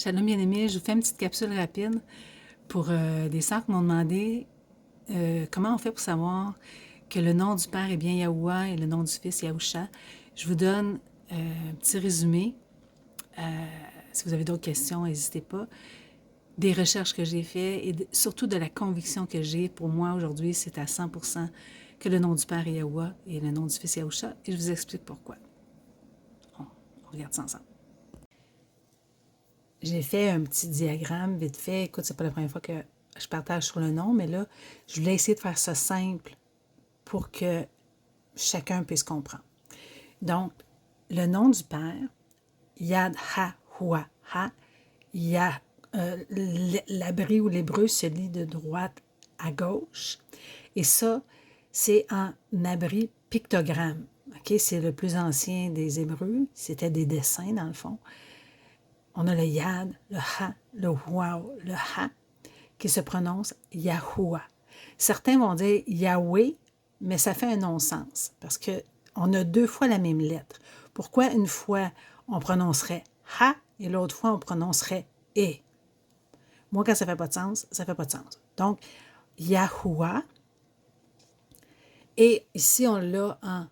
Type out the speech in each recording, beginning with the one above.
Shalom bien-aimé, je vous fais une petite capsule rapide pour des sœurs qui m'ont demandé comment on fait pour savoir que le nom du Père est bien Yahuwah et le nom du Fils Yahusha. Je vous donne un petit résumé. Si vous avez d'autres questions, n'hésitez pas. Des recherches que j'ai faites et surtout de la conviction que j'ai pour moi aujourd'hui, c'est à 100% que le nom du Père est Yahuwah et le nom du Fils Yahusha. Et je vous explique pourquoi. On regarde ça ensemble. J'ai fait un petit diagramme vite fait. Écoute, c'est pas la première fois que je partage sur le nom, mais là, je voulais essayer de faire ça simple pour que chacun puisse comprendre. Donc, le nom du Père, Yad Ha Hua Ha, l'abri ou l'hébreu se lit de droite à gauche. Et ça, c'est en abri pictogramme. Okay? C'est le plus ancien des Hébreux. C'était des dessins, dans le fond. On a le Yad, le Ha, le Wow, le Ha, qui se prononce Yahuwah. Certains vont dire Yahweh, mais ça fait un non-sens, parce qu'on a deux fois la même lettre. Pourquoi une fois on prononcerait Ha et l'autre fois on prononcerait E? Moi, quand ça ne fait pas de sens, ça ne fait pas de sens. Donc, Yahuwah, et ici on l'a en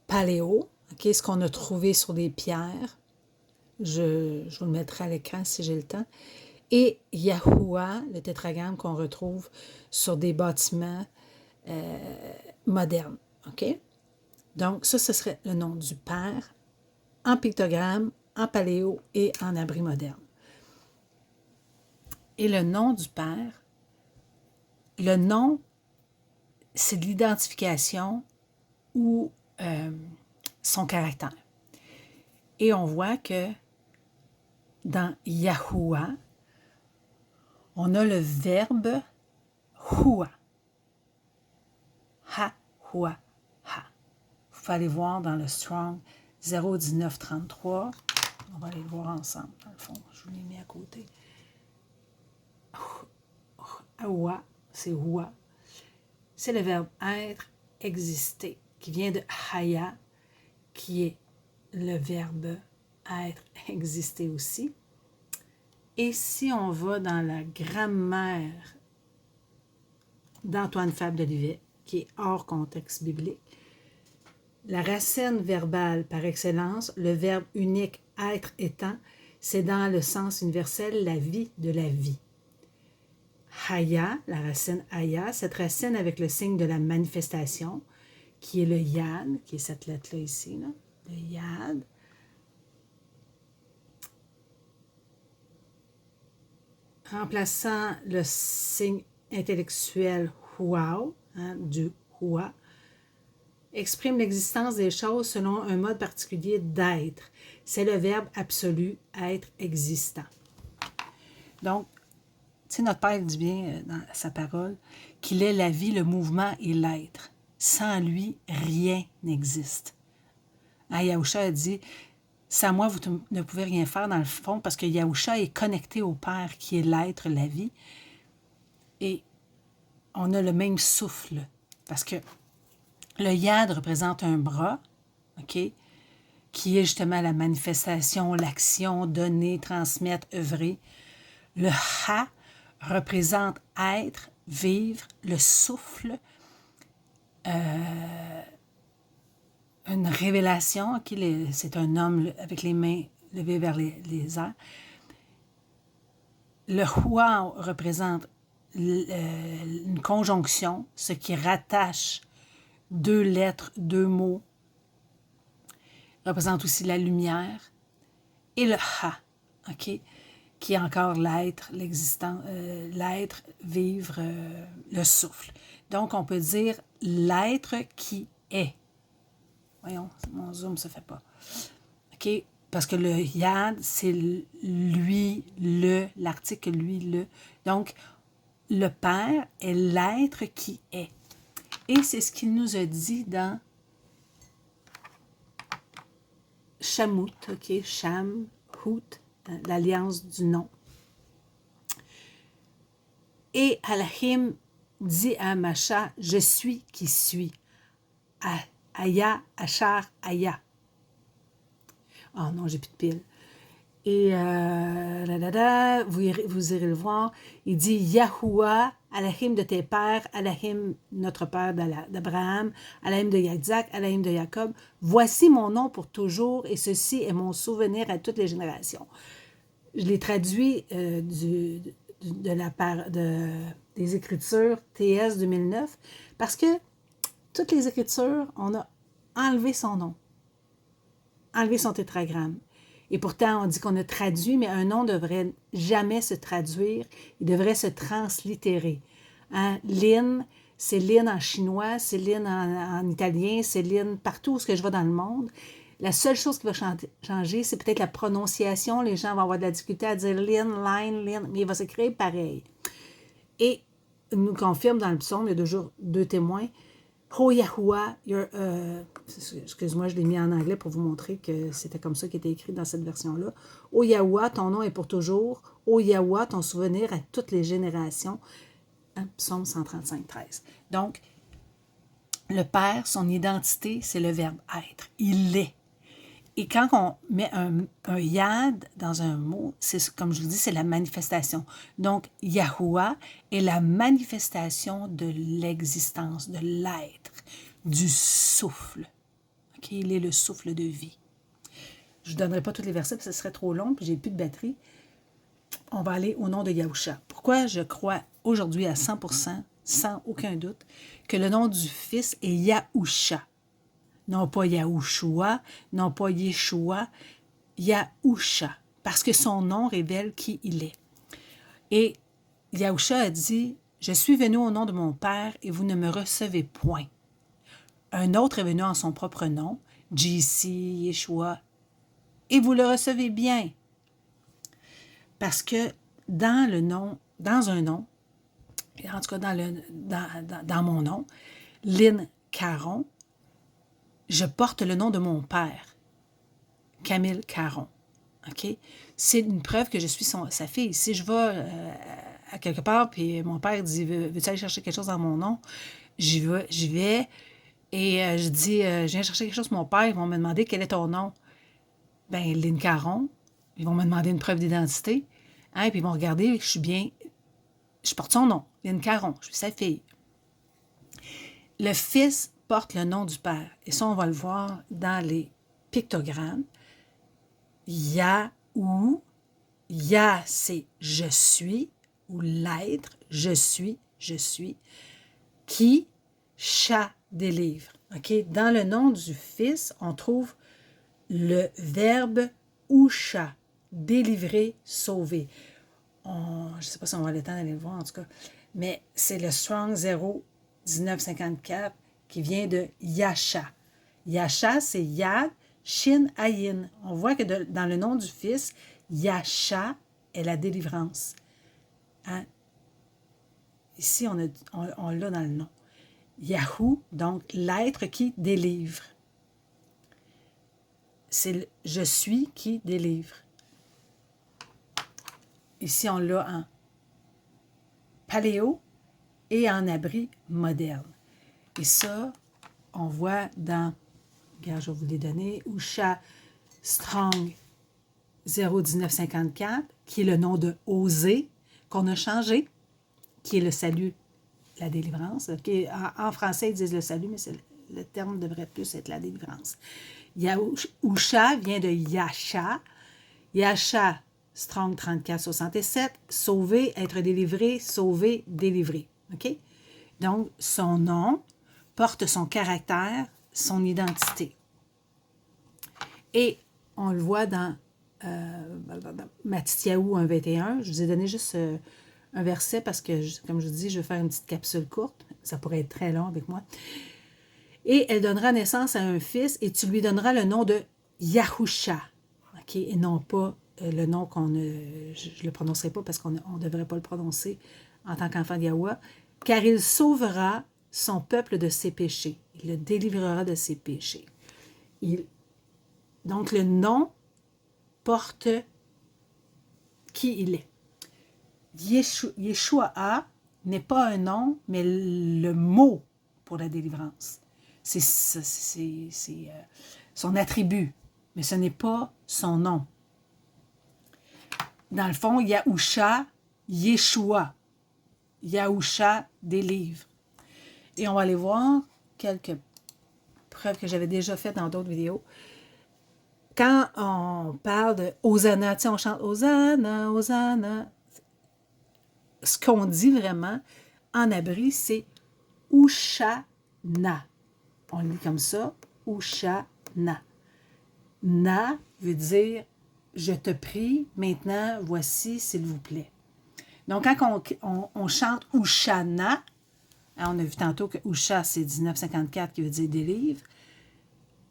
paléo, okay, ce qu'on a trouvé sur des pierres. Je vous le mettrai à l'écran si j'ai le temps. Et Yahuwah, le tétragramme qu'on retrouve sur des bâtiments modernes. OK? Donc, ça, ce serait le nom du Père en pictogramme, en paléo et en abri moderne. Et le nom du Père, le nom, c'est de l'identification ou son caractère. Et on voit que dans Yahuwah, on a le verbe Hua. Ha, Hua, Ha. Vous pouvez aller voir dans le Strong 01933. On va aller le voir ensemble, dans le fond. Je vous l'ai mis à côté. Hua, c'est Hua. C'est le verbe être, exister, qui vient de Haya, qui est le verbe être, exister aussi. Et si on va dans la grammaire d'Antoine Fabre de Livet, qui est hors contexte biblique, la racine verbale par excellence, le verbe unique être étant, c'est dans le sens universel la vie de la vie. Haya, la racine Haya, cette racine avec le signe de la manifestation, qui est le Yad, qui est cette lettre-là ici, là, le Yad. Remplaçant le signe intellectuel Huao, du Hua, exprime l'existence des choses selon un mode particulier d'être. C'est le verbe absolu, être existant. Donc, tu sais, notre Père dit bien dans sa parole qu'il est la vie, le mouvement et l'être. Sans lui, rien n'existe. Yahusha a dit, sans moi, vous ne pouvez rien faire dans le fond, parce que Yahusha est connecté au Père qui est l'être, la vie. Et on a le même souffle, parce que le Yad représente un bras, OK, qui est justement la manifestation, l'action, donner, transmettre, œuvrer. Le Ha représente être, vivre, le souffle, une révélation, OK, c'est un homme avec les mains levées vers les airs. Le Hua représente une conjonction, ce qui rattache deux lettres, deux mots, représente aussi la lumière, et le Ha, OK, qui est encore l'être, l'existant, l'être, vivre, le souffle. Donc, on peut dire l'être qui est. Voyons, mon zoom ne se fait pas. OK, parce que le Yad, c'est lui, l'article lui, le. Donc, le Père est l'être qui est. Et c'est ce qu'il nous a dit dans Shamut, OK, Sham, Hut, l'alliance du nom. Et Alahim dit à Macha, je suis qui suis. Aya, Achar, Aya. Oh non, j'ai plus de pile. Et vous irez le voir. Il dit Yahuwah, Elohim de tes pères, Elohim, notre père d'Abraham, Elohim de Isaac, Elohim de Jacob. Voici mon nom pour toujours, et ceci est mon souvenir à toutes les générations. Je l'ai traduit des Écritures TS 2009, parce que toutes les Écritures, on a enlevé son nom, enlevé son tétragramme. Et pourtant, on dit qu'on a traduit, mais un nom ne devrait jamais se traduire, il devrait se translittérer. Hein? Lin, c'est Lin en chinois, c'est Lin en italien, c'est Lin partout où je vais dans le monde. La seule chose qui va changer, c'est peut-être la prononciation. Les gens vont avoir de la difficulté à dire Lin, line, Lin, mais il va s'écrire pareil. Et il nous confirme dans le psaume, il y a deux témoins, Oh Yahuwah, excuse-moi, je l'ai mis en anglais pour vous montrer que c'était comme ça qui était écrit dans cette version-là. Oh Yahuwah, ton nom est pour toujours. Oh Yahuwah, ton souvenir à toutes les générations. Hein, psaume 135, 13. Donc, le Père, son identité, c'est le verbe être. Il est. Et quand on met un yad dans un mot, c'est comme je vous dis, c'est la manifestation. Donc, Yahuwah est la manifestation de l'existence, de l'être, du souffle. Okay? Il est le souffle de vie. Je ne vous donnerai pas tous les versets, parce que ce serait trop long, puis j'ai plus de batterie. On va aller au nom de Yahusha. Pourquoi je crois aujourd'hui à 100%, sans aucun doute, que le nom du Fils est Yahusha. Non pas Yahushua, non pas Yeshua, Yahusha, parce que son nom révèle qui il est. Et Yahusha a dit, « Je suis venu au nom de mon Père et vous ne me recevez point. » Un autre est venu en son propre nom, JC, Yeshua, et vous le recevez bien. Parce que dans un nom, en tout cas dans mon nom, Lynn Caron, je porte le nom de mon père, Camille Caron. Okay? C'est une preuve que je suis sa fille. Si je vais à quelque part, puis mon père dit, veux-tu aller chercher quelque chose dans mon nom? J'y vais et je dis, je viens chercher quelque chose pour mon père, ils vont me demander quel est ton nom. Ben, Lynn Caron, ils vont me demander une preuve d'identité, hein, puis ils vont regarder que je porte son nom, Lynn Caron, je suis sa fille. Le Fils porte le nom du Père. Et ça, on va le voir dans les pictogrammes. Yahou, Yah, c'est je suis, ou l'être, je suis, qui, Cha, délivre. Okay? Dans le nom du Fils, on trouve le verbe Usha, délivrer, sauver. Je ne sais pas si on va avoir le temps d'aller le voir en tout cas, mais c'est le Strong 01954 qui vient de Yasha. Yasha, c'est Yad, Shin, Ayin. On voit que dans le nom du Fils, Yasha est la délivrance. Hein? Ici, on l'a dans le nom. Yahou, donc l'être qui délivre. C'est le je suis qui délivre. Ici, on l'a en paléo et en abri moderne. Et ça, on voit dans, regarde, je vais vous les donner, Usha Strong 01954, qui est le nom de Osée, qu'on a changé, qui est le salut, la délivrance. Okay? En français, ils disent le salut, mais le terme devrait plus être la délivrance. Usha vient de Yasha. Yasha, Strong 3467, sauver, être délivré, sauver, délivrer. OK? Donc, son nom porte son caractère, son identité. Et on le voit dans Mattityahu 1.21. Je vous ai donné juste un verset parce que, comme je vous dis, je vais faire une petite capsule courte. Ça pourrait être très long avec moi. Et elle donnera naissance à un fils et tu lui donneras le nom de Yahusha. OK? Et non pas le nom je ne le prononcerai pas parce qu'on ne devrait pas le prononcer en tant qu'enfant de Yahweh, car il sauvera son peuple de ses péchés. Il le délivrera de ses péchés. Donc, le nom porte qui il est. Yeshua n'est pas un nom, mais le mot pour la délivrance. C'est son attribut, mais ce n'est pas son nom. dans le fond, Yahusha, Yeshua. Yahusha délivre. Et on va aller voir quelques preuves que j'avais déjà faites dans d'autres vidéos. Quand on parle de Hosanna, tu sais, on chante Hosanna, Hosanna. Ce qu'on dit vraiment en abri, c'est Ushana. On lit comme ça, Ushana. Na veut dire je te prie, maintenant, voici, s'il vous plaît. Donc, quand on chante Ushana, on a vu tantôt que Usha, c'est 1954 qui veut dire délivre,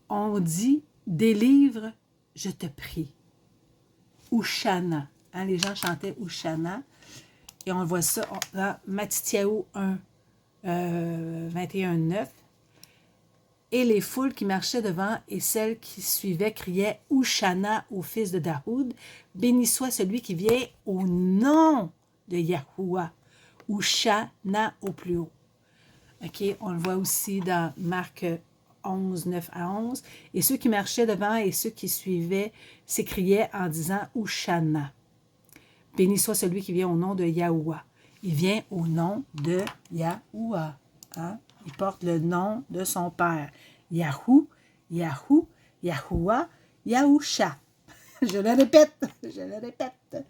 on dit délivre, je te prie. Ushana. Les gens chantaient Ushana. Et on voit ça dans Mattityahu 1, 21-9. Et les foules qui marchaient devant et celles qui suivaient criaient « Ushana au fils de Daoud, béni soit celui qui vient au nom de Yahuwah. Ushana au plus haut. » OK, on le voit aussi dans Marc 11, 9 à 11. Et ceux qui marchaient devant et ceux qui suivaient s'écriaient en disant « Ushana. Béni soit celui qui vient au nom de Yahuwah. » Il vient au nom de Yahuwah. Il porte le nom de son père. Yahou, Yahou, Yahuwah, Yahusha. Je le répète, je le répète.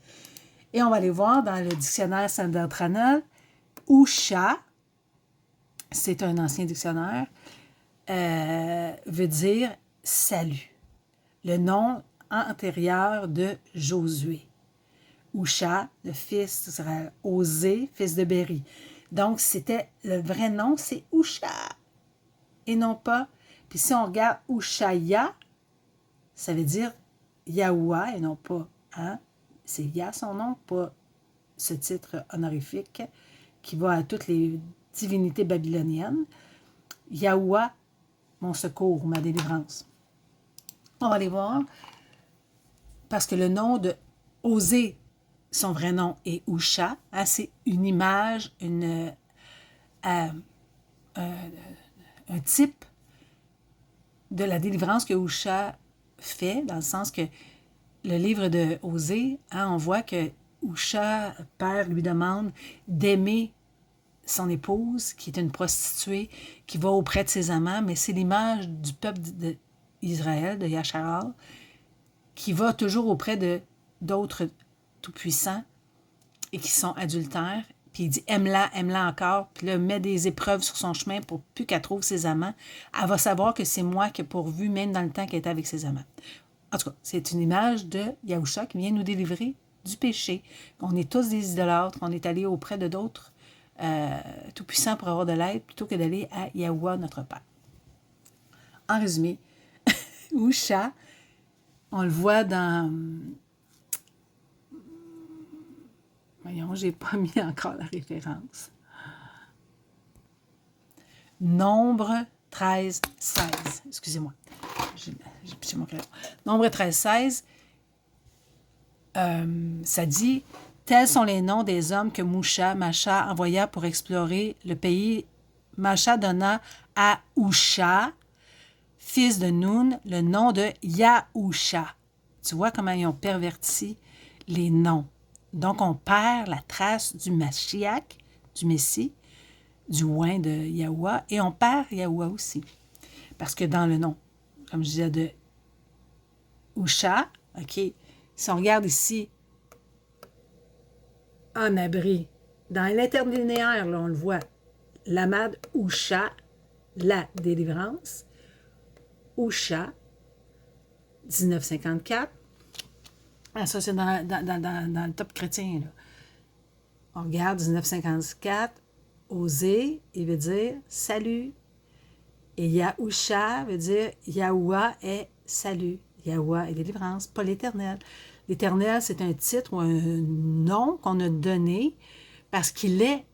Et on va aller voir dans le dictionnaire Sandar-Tranal, Usha, c'est un ancien dictionnaire, veut dire salut. Le nom antérieur de Josué. Usha, le fils d'Israël, Osée, fils de Béri. Donc, c'était le vrai nom, c'est Usha. Et non pas. Puis si on regarde Ushaya, ça veut dire Yahuwah et non pas. C'est Yah son nom, pas ce titre honorifique qui va à toutes les divinités babyloniennes. Yahuwah, mon secours, ma délivrance. On va aller voir. Parce que le nom de Osée, son vrai nom est Usha. C'est une image, un type de la délivrance que Usha fait, dans le sens que le livre de Osée, on voit que Usha, père, lui demande d'aimer son épouse, qui est une prostituée, qui va auprès de ses amants, mais c'est l'image du peuple d'Israël, de Yasharal, qui va toujours auprès d'autres tout-puissants et qui sont adultères. Puis il dit aime-la, aime-la encore. Puis là, met des épreuves sur son chemin pour plus qu'elle trouve ses amants. Elle va savoir que c'est moi qui ai pourvu, même dans le temps qu'elle était avec ses amants. En tout cas, c'est une image de Yahusha qui vient nous délivrer du péché. On est tous des idolâtres, on est allé auprès de d'autres tout-puissants pour avoir de l'aide plutôt que d'aller à Yahuwah, notre Père. En résumé, Usha, on le voit dans... Voyons, je n'ai pas mis encore la référence. Nombre 13, 16. Excusez-moi. J'ai pitché mon crayon. Nombre 13, 16. Ça dit « Tels sont les noms des hommes que Macha envoya pour explorer le pays. Macha donna à Usha, fils de Nun, le nom de Yahusha. » Tu vois comment ils ont perverti les noms. Donc, on perd la trace du Mashiach, du Messie, du oint de Yahuwah, et on perd Yahuwah aussi. Parce que dans le nom, comme je disais, de Usha, OK, si on regarde ici, en abri, dans l'interlinéaire, là, on le voit, l'amad Usha, la délivrance, Usha, 1954, ça, c'est dans le top chrétien. Là. On regarde 1954, Osée, il veut dire salut. Et Yahusha veut dire Yahuwah est salut. Yahuwah est délivrance, pas l'Éternel. L'Éternel, c'est un titre ou un nom qu'on a donné parce qu'il est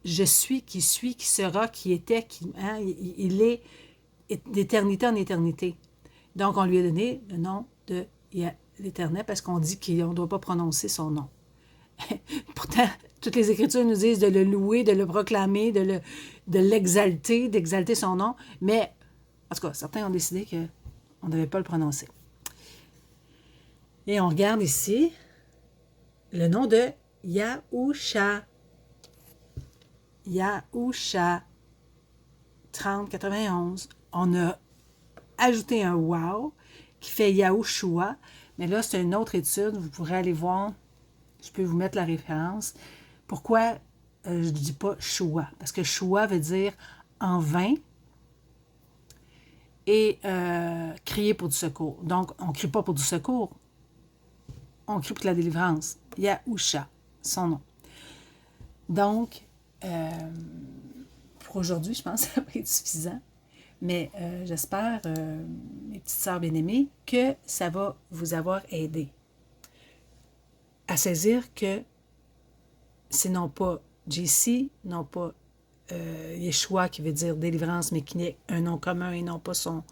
je suis, qui sera, qui était, il est d'éternité en éternité. Donc, on lui a donné le nom de l'Éternel parce qu'on dit qu'on ne doit pas prononcer son nom. Pourtant, toutes les Écritures nous disent de le louer, de le proclamer, de l'exalter, d'exalter son nom. Mais, en tout cas, certains ont décidé qu'on ne devait pas le prononcer. Et on regarde ici, le nom de Yahusha. Yahusha 3091. On a ajouté un wow qui fait Yahushua. Mais là, c'est une autre étude. Vous pourrez aller voir. Je peux vous mettre la référence. Pourquoi je ne dis pas Shua? Parce que Shua veut dire en vain et crier pour du secours. Donc, on ne crie pas pour du secours. On crie pour la délivrance. Yahusha, son nom. Donc, pour aujourd'hui, je pense que ça va être suffisant. Mais j'espère, mes petites sœurs bien-aimées, que ça va vous avoir aidé à saisir que c'est non pas JC, non pas Yeshua qui veut dire délivrance, mais qui est un nom commun et non pas son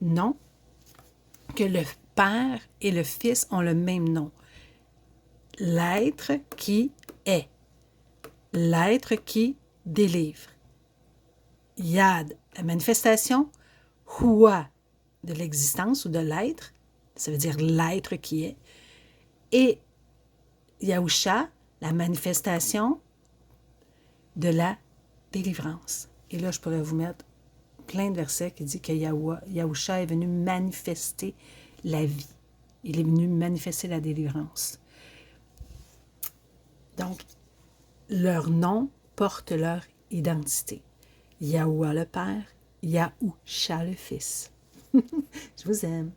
nom, que le Père et le Fils ont le même nom. L'être qui est. L'être qui délivre. Yad, la manifestation. Hua, de l'existence ou de l'être. Ça veut dire l'être qui est. Et Yahusha, la manifestation de la délivrance. Et là, je pourrais vous mettre plein de versets qui disent que Yahusha est venu manifester la vie. Il est venu manifester la délivrance. Donc, leur nom porte leur identité. Yahoua le Père, Yahusha le Fils. Je vous aime.